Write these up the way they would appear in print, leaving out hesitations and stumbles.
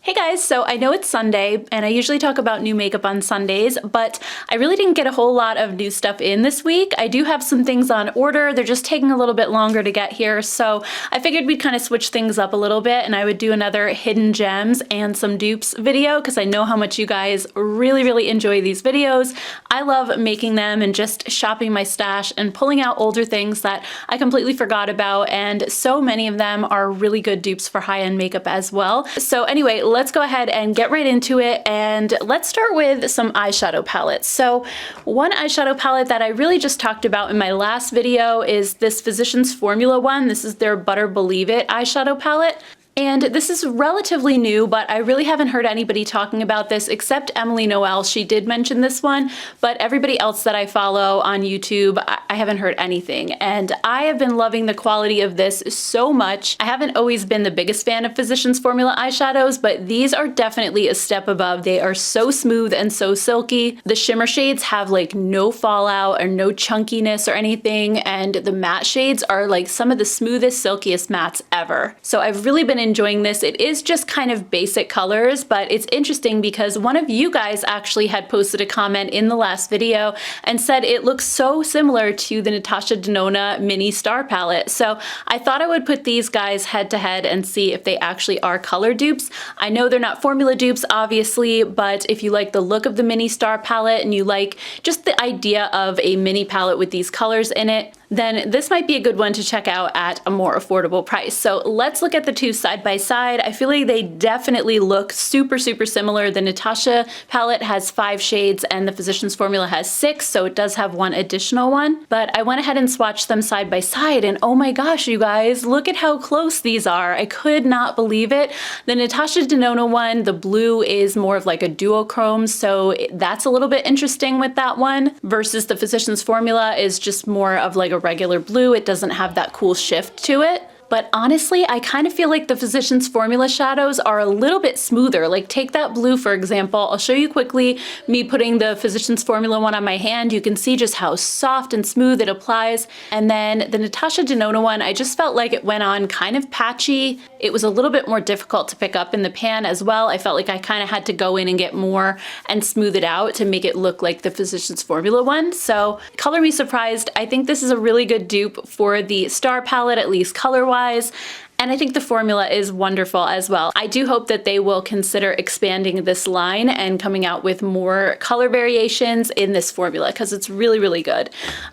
Hey guys, so I know it's Sunday and I usually talk about new makeup on Sundays, but I really didn't get a whole lot of new stuff in this week. I do have some things on order. They're just taking a little bit longer to get here, so I figured we'd kind of switch things up a little bit and I would do another hidden gems and some dupes video because I know how much you guys really enjoy these videos. I love making them and just shopping my stash and pulling out older things that I completely forgot about, and so many of them are really good dupes for high-end makeup as well. So anyway, let's go ahead and get right into it, and let's start with some eyeshadow palettes. So one eyeshadow palette that I really just talked about in my last video is this Physicians Formula one. This is their Butter Believe It eyeshadow palette. And this is relatively new, but I really haven't heard anybody talking about this except Emily Noel. She did mention this one, but everybody else that I follow on YouTube, I haven't heard anything. And I have been loving the quality of this so much. I haven't always been the biggest fan of Physicians Formula eyeshadows, but these are definitely a step above. They are so smooth and so silky. The shimmer shades have like no fallout or no chunkiness or anything, and the matte shades are like some of the smoothest, silkiest mattes ever. So I've really been enjoying this. It is just kind of basic colors, but it's interesting because one of you guys actually had posted a comment in the last video and said it looks so similar to the Natasha Denona mini star palette. So I thought I would put these guys head to head and see if they actually are color dupes. I know they're not formula dupes, obviously, but if you like the look of the mini star palette and you like just the idea of a mini palette with these colors in it, then this might be a good one to check out at a more affordable price. So let's look at the two side by side. I feel like they definitely look super similar. The Natasha palette has 5 shades and the Physicians Formula has 6, so it does have one additional one. But I went ahead and swatched them side by side, and oh my gosh, you guys, look at how close these are. I could not believe it. The Natasha Denona one, the blue is more of like a duochrome, so that's a little bit interesting with that one, versus the Physicians Formula is just more of like a regular blue. It doesn't have that cool shift to it. But honestly, I kind of feel like the Physicians Formula shadows are a little bit smoother. Like take that blue, for example. I'll show you quickly me putting the Physicians Formula one on my hand. You can see just how soft and smooth it applies. And then the Natasha Denona one, I just felt like it went on kind of patchy. It was a little bit more difficult to pick up in the pan as well. I felt like I kind of had to go in and get more and smooth it out to make it look like the Physicians Formula one. So color me surprised. I think this is a really good dupe for the star palette, at least color-wise. And I think the formula is wonderful as well. I do hope that they will consider expanding this line and coming out with more color variations in this formula because it's really good.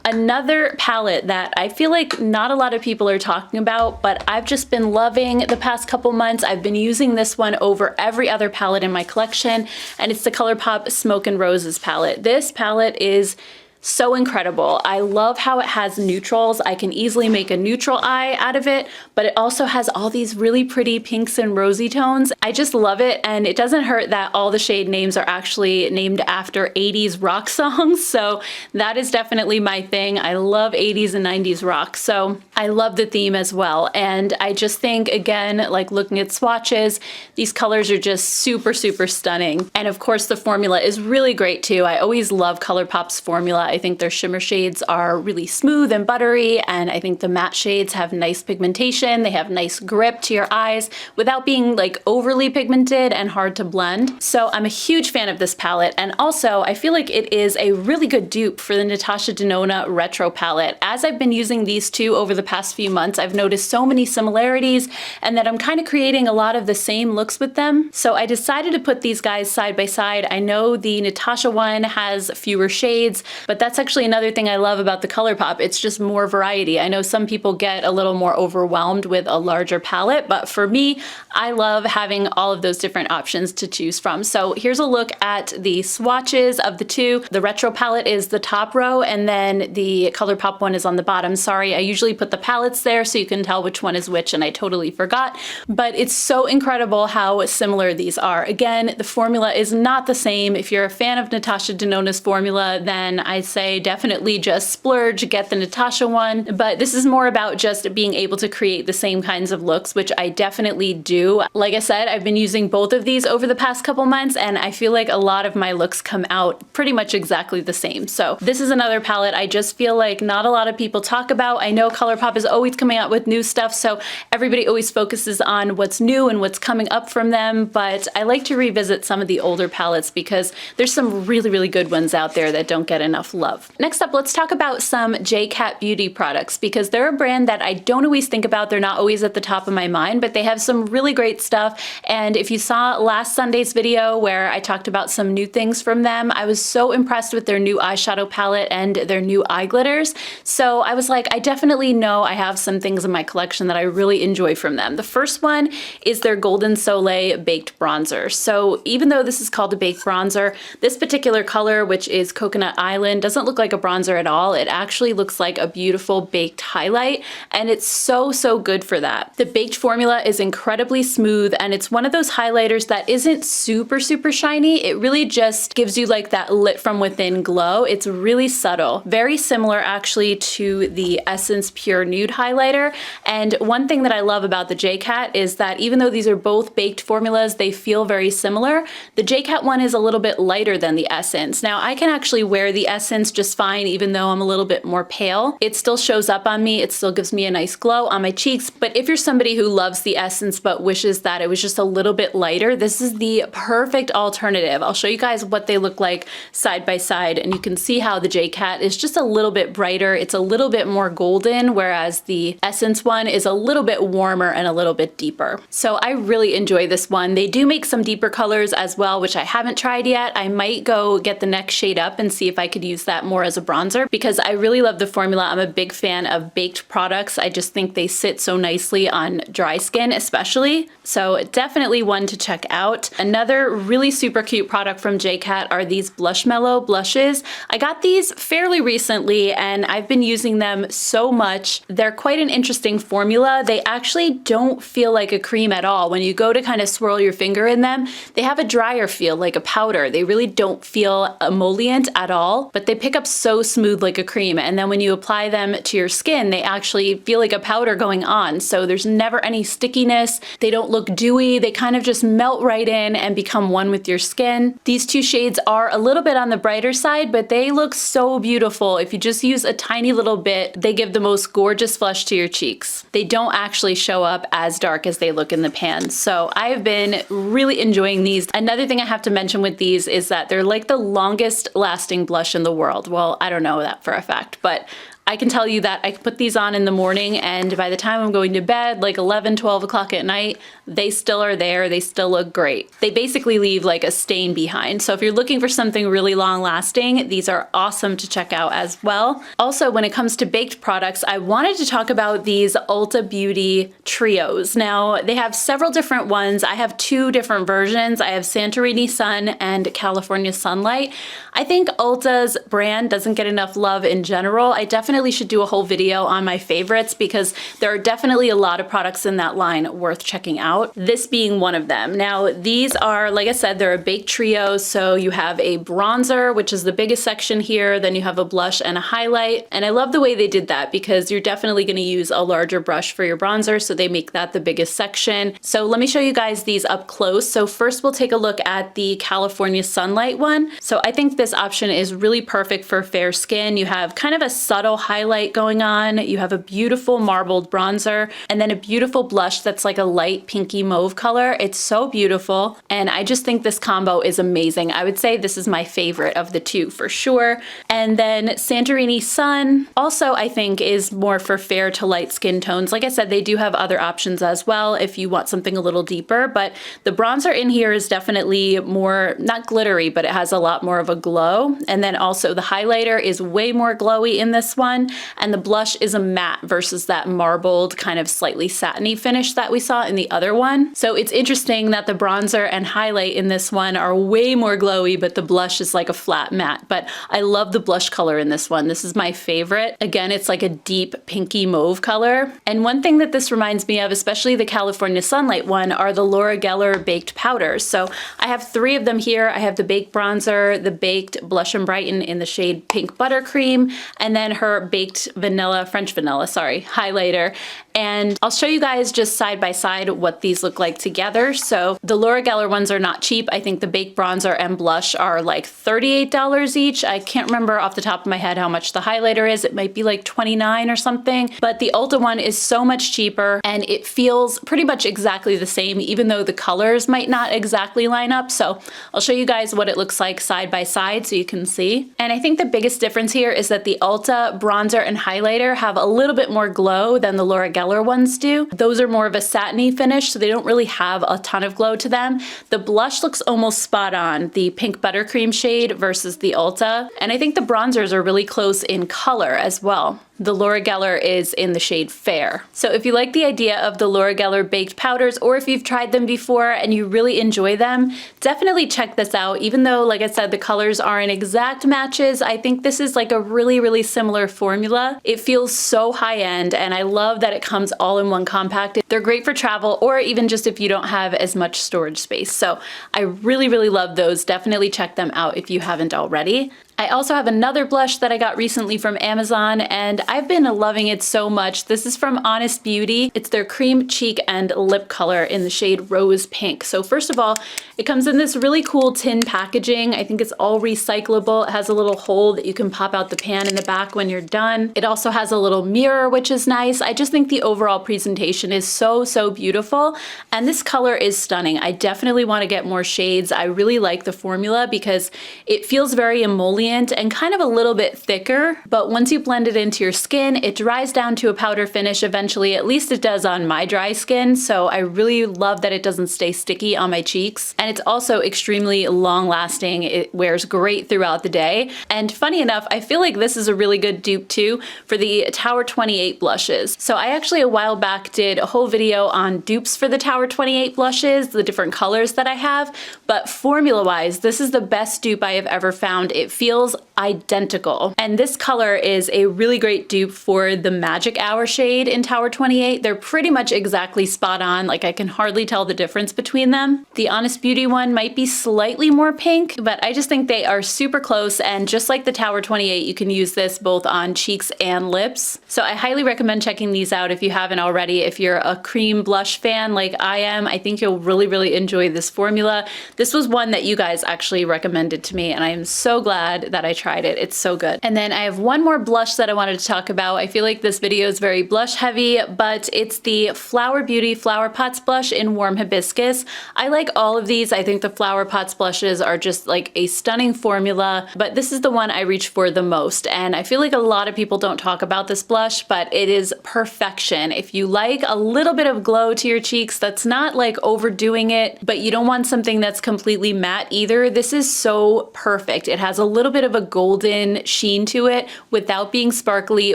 Another palette that I feel like not a lot of people are talking about, but I've just been loving the past couple months. I've been using this one over every other palette in my collection, and it's the ColourPop Smoke and Roses palette. This palette is so incredible. I love how it has neutrals. I can easily make a neutral eye out of it, but it also has all these really pretty pinks and rosy tones. I just love it, and it doesn't hurt that all the shade names are actually named after 80s rock songs, so that is definitely my thing. I love 80s and 90s rock, so I love the theme as well. And I just think, again, like looking at swatches, these colors are just super stunning. And of course the formula is really great too. I always love ColourPop's formula. I think their shimmer shades are really smooth and buttery, and I think the matte shades have nice pigmentation. They have nice grip to your eyes without being like overly pigmented and hard to blend. So I'm a huge fan of this palette, and also I feel like it is a really good dupe for the Natasha Denona Retro palette. As I've been using these two over the past few months, I've noticed so many similarities and that I'm kind of creating a lot of the same looks with them. So I decided to put these guys side by side. I know the Natasha one has fewer shades, but that's actually another thing I love about the ColourPop. It's just more variety. I know some people get a little more overwhelmed with a larger palette, but for me, I love having all of those different options to choose from. So here's a look at the swatches of the two. The Retro palette is the top row, and then the ColourPop one is on the bottom. Sorry, I usually put the palettes there so you can tell which one is which, and I totally forgot. But it's so incredible how similar these are. Again, the formula is not the same. If you're a fan of Natasha Denona's formula, then I say definitely just splurge, get the Natasha one, but this is more about just being able to create the same kinds of looks, which I definitely do. Like I said, I've been using both of these over the past couple months, and I feel like a lot of my looks come out pretty much exactly the same. So this is another palette I just feel like not a lot of people talk about. I know ColourPop is always coming out with new stuff, so everybody always focuses on what's new and what's coming up from them, but I like to revisit some of the older palettes because there's some really good ones out there that don't get enough love. Next up, let's talk about some JCat Beauty products because they're a brand that I don't always think about. They're not always at the top of my mind, but they have some really great stuff. And if you saw last Sunday's video where I talked about some new things from them, I was so impressed with their new eyeshadow palette and their new eye glitters. So I was like, I definitely know I have some things in my collection that I really enjoy from them. The first one is their Golden Soleil Baked Bronzer. So even though this is called a baked bronzer, this particular color, which is Coconut Island, doesn't look like a bronzer at all. It actually looks like a beautiful baked highlight, and it's so good for that. The baked formula is incredibly smooth, and it's one of those highlighters that isn't super shiny. It really just gives you like that lit from within glow. It's really subtle. Very similar actually to the Essence Pure Nude highlighter. And one thing that I love about the JCat is that even though these are both baked formulas, they feel very similar. The JCat one is a little bit lighter than the Essence. Now I can actually wear the Essence just fine even though I'm a little bit more pale. It still shows up on me. It still gives me a nice glow on my cheeks. But if you're somebody who loves the Essence but wishes that it was just a little bit lighter, this is the perfect alternative. I'll show you guys what they look like side by side, and you can see how the JCat is just a little bit brighter. It's a little bit more golden, whereas the Essence one is a little bit warmer and a little bit deeper. So I really enjoy this one. They do make some deeper colors as well, which I haven't tried yet. I might go get the next shade up and see if I could use that more as a bronzer because I really love the formula. I'm a big fan of baked products. I just think they sit so nicely on dry skin especially. So definitely one to check out. Another really super cute product from JCat are these Blushmallow blushes. I got these fairly recently and I've been using them so much. They're quite an interesting formula. They actually don't feel like a cream at all. When you go to kind of swirl your finger in them, they have a drier feel, like a powder. They really don't feel emollient at all, but they pick up so smooth like a cream. And then when you apply them to your skin, they actually feel like a powder going on. So there's never any stickiness. They don't look dewy. They kind of just melt right in and become one with your skin. These two shades are a little bit on the brighter side, but they look so beautiful. If you just use a tiny little bit, they give the most gorgeous flush to your cheeks. They don't actually show up as dark as they look in the pan. So I've been really enjoying these. Another thing I have to mention with these is that they're like the longest lasting blush in the world. Well, I don't know that for a fact, but I can tell you that I put these on in the morning and by the time I'm going to bed, like 11, 12 o'clock at night, they still are there. They still look great. They basically leave like a stain behind. So if you're looking for something really long lasting, these are awesome to check out as well. Also, when it comes to baked products, I wanted to talk about these Ulta Beauty trios. Now they have several different ones. I have two different versions. I have Santorini Sun and California Sunlight. I think Ulta's brand doesn't get enough love in general. I definitely should do a whole video on my favorites because there are definitely a lot of products in that line worth checking out, this being one of them. Now these are, like I said, they're a baked trio, so you have a bronzer, which is the biggest section here, then you have a blush and a highlight, and I love the way they did that because you're definitely going to use a larger brush for your bronzer, so they make that the biggest section. So let me show you guys these up close. So first we'll take a look at the California Sunlight one. So I think this option is really perfect for fair skin. You have kind of a subtle highlight going on, you have a beautiful marbled bronzer, and then a beautiful blush that's like a light pinky mauve color. It's so beautiful, and I just think this combo is amazing. I would say this is my favorite of the two for sure. And then Santorini Sun also I think is more for fair to light skin tones. Like I said, they do have other options as well if you want something a little deeper, but the bronzer in here is definitely more, not glittery, but it has a lot more of a glow. And then also the highlighter is way more glowy in this one. one, and the blush is a matte versus that marbled kind of slightly satiny finish that we saw in the other one. So it's interesting that the bronzer and highlight in this one are way more glowy, but the blush is like a flat matte. But I love the blush color in this one. This is my favorite. Again, it's like a deep pinky mauve color. And one thing that this reminds me of, especially the California Sunlight one, are the Laura Geller baked powders. So I have 3 of them here. I have the baked bronzer, the baked blush and brighten in the shade Pink Buttercream, and then her baked vanilla, French vanilla, sorry, highlighter. And I'll show you guys just side by side what these look like together. So the Laura Geller ones are not cheap. I think the baked bronzer and blush are like $38 each. I can't remember off the top of my head how much the highlighter is. It might be like $29 or something, but the Ulta one is so much cheaper and it feels pretty much exactly the same, even though the colors might not exactly line up. So I'll show you guys what it looks like side by side so you can see. And I think the biggest difference here is that the Ulta bronzer and highlighter have a little bit more glow than the Laura Geller ones do. Those are more of a satiny finish, so they don't really have a ton of glow to them. The blush looks almost spot on, the Pink Buttercream shade versus the Ulta. And I think the bronzers are really close in color as well. The Laura Geller is in the shade Fair. So if you like the idea of the Laura Geller baked powders, or if you've tried them before and you really enjoy them, definitely check this out. Even though, like I said, the colors aren't exact matches, I think this is like a really, really similar formula. It feels so high end, and I love that it comes all in one compact. They're great for travel, or even just if you don't have as much storage space. So I really, really love those. Definitely check them out if you haven't already. I also have another blush that I got recently from Amazon, and I've been loving it so much. This is from Honest Beauty. It's their cream cheek and lip color in the shade Rose Pink. So first of all, it comes in this really cool tin packaging. I think it's all recyclable. It has a little hole that you can pop out the pan in the back when you're done. It also has a little mirror, which is nice. I just think the overall presentation is so, so beautiful. And this color is stunning. I definitely want to get more shades. I really like the formula because it feels very emollient and kind of a little bit thicker, but once you blend it into your skin, it dries down to a powder finish eventually. At least it does on my dry skin, so I really love that it doesn't stay sticky on my cheeks. And it's also extremely long lasting. It wears great throughout the day. And funny enough, I feel like this is a really good dupe too for the Tower 28 blushes. So I actually a while back did a whole video on dupes for the Tower 28 blushes, the different colors that I have, but formula wise, this is the best dupe I have ever found. It feels identical. And this color is a really great dupe for the Magic Hour shade in Tower 28. They're pretty much exactly spot on. Like I can hardly tell the difference between them. The Honest Beauty one might be slightly more pink, but I just think they are super close. And just like the Tower 28, you can use this both on cheeks and lips. So I highly recommend checking these out if you haven't already. If you're a cream blush fan like I am, I think you'll really, really enjoy this formula. This was one that you guys actually recommended to me, and I am so glad that I tried it. It's so good. And then I have one more blush that I wanted to talk about. I feel like this video is very blush heavy, but it's the Flower Beauty Flower Pots blush in Warm Hibiscus. I like all of these. I think the Flower Pots blushes are just like a stunning formula, but this is the one I reach for the most. And I feel like a lot of people don't talk about this blush, but it is perfection. If you like a little bit of glow to your cheeks, that's not like overdoing it, but you don't want something that's completely matte either, this is so perfect. It has a little bit of a golden sheen to it without being sparkly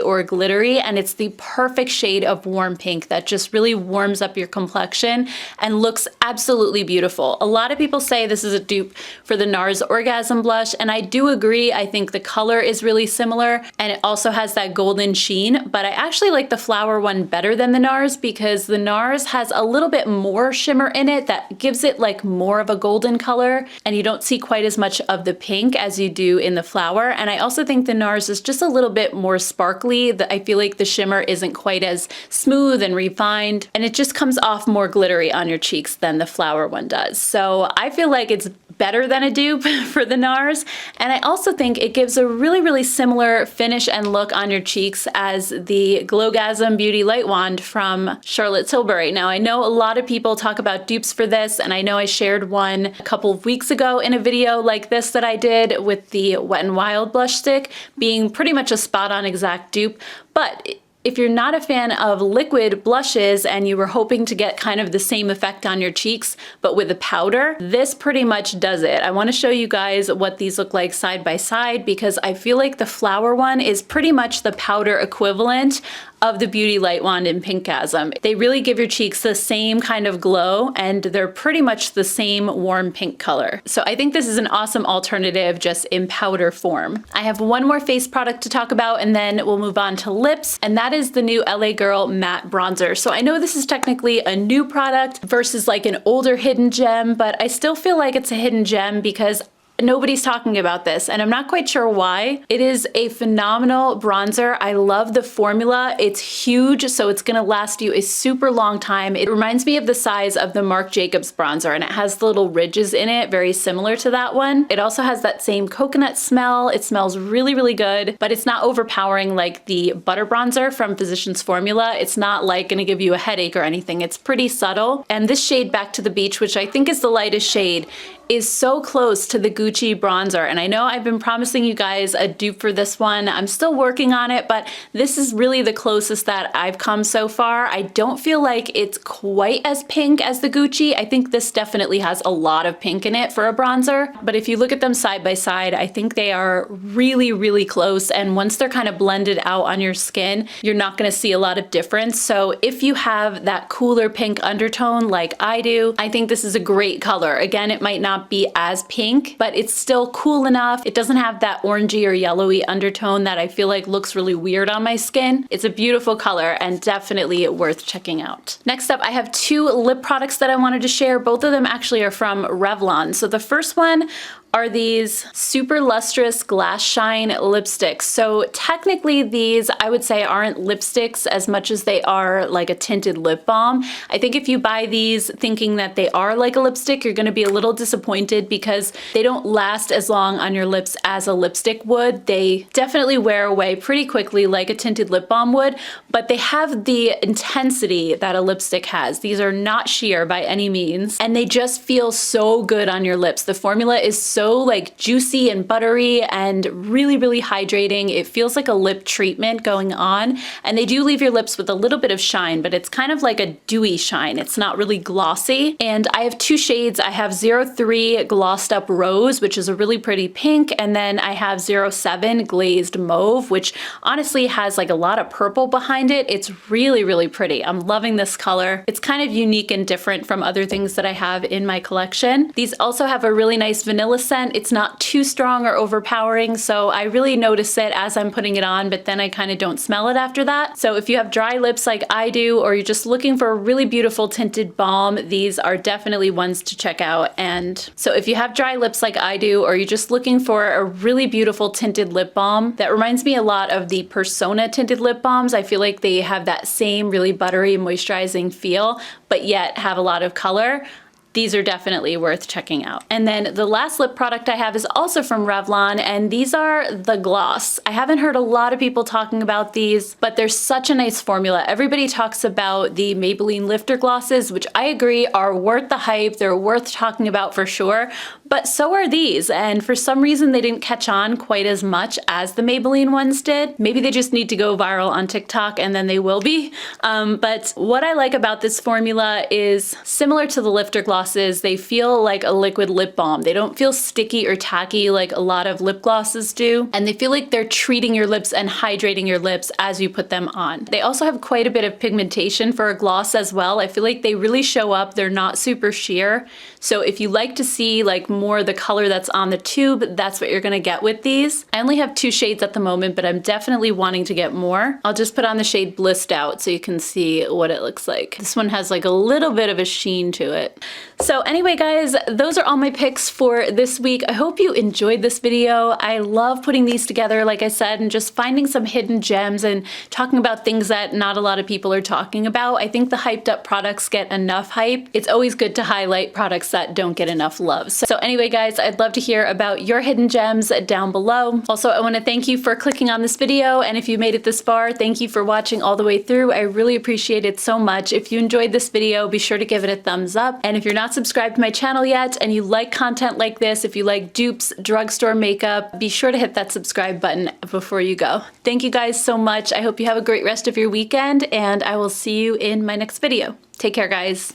or glittery, and it's the perfect shade of warm pink that just really warms up your complexion and looks absolutely beautiful. A lot of people say this is a dupe for the NARS Orgasm blush, and I do agree. I think the color is really similar and it also has that golden sheen, but I actually like the flower one better than the NARS because the NARS has a little bit more shimmer in it that gives it like more of a golden color, and you don't see quite as much of the pink as you do in the flower. And I also think the NARS is just a little bit more sparkly. I feel like the shimmer isn't quite as smooth and refined, and it just comes off more glittery on your cheeks than the flower one does. So I feel like it's better than a dupe for the NARS, and I also think it gives a really, really similar finish and look on your cheeks as the Glowgasm Beauty Light Wand from Charlotte Tilbury. Now I know a lot of people talk about dupes for this, and I know I shared one a couple of weeks ago in a video like this that I did with the Wet n Wild blush stick being pretty much a spot-on exact dupe, but If you're not a fan of liquid blushes and you were hoping to get kind of the same effect on your cheeks, but with a powder, this pretty much does it. I want to show you guys what these look like side by side because I feel like the flower one is pretty much the powder equivalent of the Beauty Light Wand in Pinkgasm. They really give your cheeks the same kind of glow and they're pretty much the same warm pink color. So I think this is an awesome alternative just in powder form. I have one more face product to talk about and then we'll move on to lips, and that is the new LA Girl Matte Bronzer. So I know this is technically a new product versus like an older hidden gem, but I still feel like it's a hidden gem because nobody's talking about this and I'm not quite sure why. It is a phenomenal bronzer. I love the formula. It's huge, so it's gonna last you a super long time. It reminds me of the size of the Marc Jacobs bronzer and it has the little ridges in it, very similar to that one. It also has that same coconut smell. It smells really, really good, but it's not overpowering like the butter bronzer from Physicians Formula. It's not like gonna give you a headache or anything. It's pretty subtle. And this shade Back to the Beach, which I think is the lightest shade, is so close to the Gucci bronzer. And I know I've been promising you guys a dupe for this one. I'm still working on it, but this is really the closest that I've come so far. I don't feel like it's quite as pink as the Gucci. I think this definitely has a lot of pink in it for a bronzer. But if you look at them side by side, I think they are really, really close. And once they're kind of blended out on your skin, you're not gonna see a lot of difference. So if you have that cooler pink undertone like I do, I think this is a great color. Again, it might not be as pink, but it's still cool enough. It doesn't have that orangey or yellowy undertone that I feel like looks really weird on my skin. It's a beautiful color and definitely worth checking out. Next up, I have two lip products that I wanted to share. Both of them actually are from Revlon. So the first one are these super lustrous glass shine lipsticks. So technically these, I would say, aren't lipsticks as much as they are like a tinted lip balm. I think if you buy these thinking that they are like a lipstick, you're gonna be a little disappointed because they don't last as long on your lips as a lipstick would. They definitely wear away pretty quickly like a tinted lip balm would, but they have the intensity that a lipstick has. These are not sheer by any means, and they just feel so good on your lips. The formula is so like juicy and buttery and really, really hydrating. It feels like a lip treatment going on, and they do leave your lips with a little bit of shine, but it's kind of like a dewy shine. It's not really glossy. And I have two shades. I have 03 Glossed Up Rose, which is a really pretty pink, and then I have 07 Glazed Mauve, which honestly has like a lot of purple behind it. It's really, really pretty. I'm loving this color. It's kind of unique and different from other things that I have in my collection. These also have a really nice vanilla scent. It's not too strong or overpowering, so I really notice it as I'm putting it on, but then I kind of don't smell it after that. So if you have dry lips like I do, or you're just looking for a really beautiful tinted balm, these are definitely ones to check out. And so if you have dry lips like I do, or you're just looking for a really beautiful tinted lip balm, that reminds me a lot of the Persona tinted lip balms. I feel like they have that same really buttery, moisturizing feel, but yet have a lot of color. These are definitely worth checking out. And then the last lip product I have is also from Revlon, and these are the gloss. I haven't heard a lot of people talking about these, but they're such a nice formula. Everybody talks about the Maybelline Lifter glosses, which I agree are worth the hype. They're worth talking about for sure, but so are these. And for some reason, they didn't catch on quite as much as the Maybelline ones did. Maybe they just need to go viral on TikTok and then they will be. But what I like about this formula is similar to the Lifter glosses, they feel like a liquid lip balm. They don't feel sticky or tacky like a lot of lip glosses do. And they feel like they're treating your lips and hydrating your lips as you put them on. They also have quite a bit of pigmentation for a gloss as well. I feel like they really show up. They're not super sheer. So if you like to see like more the color that's on the tube, that's what you're gonna get with these. I only have two shades at the moment, but I'm definitely wanting to get more. I'll just put on the shade Blissed Out so you can see what it looks like. This one has like a little bit of a sheen to it. So anyway, guys, those are all my picks for this week. I hope you enjoyed this video. I love putting these together, like I said, and just finding some hidden gems and talking about things that not a lot of people are talking about. I think the hyped up products get enough hype. It's always good to highlight products that don't get enough love. So anyway, Anyway, guys, I'd love to hear about your hidden gems down below. Also, I want to thank you for clicking on this video, and if you made it this far, thank you for watching all the way through. I really appreciate it so much. If you enjoyed this video, be sure to give it a thumbs up. And if you're not subscribed to my channel yet and you like content like this, if you like dupes, drugstore makeup, be sure to hit that subscribe button before you go. Thank you guys so much. I hope you have a great rest of your weekend, and I will see you in my next video. Take care, guys.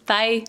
Bye.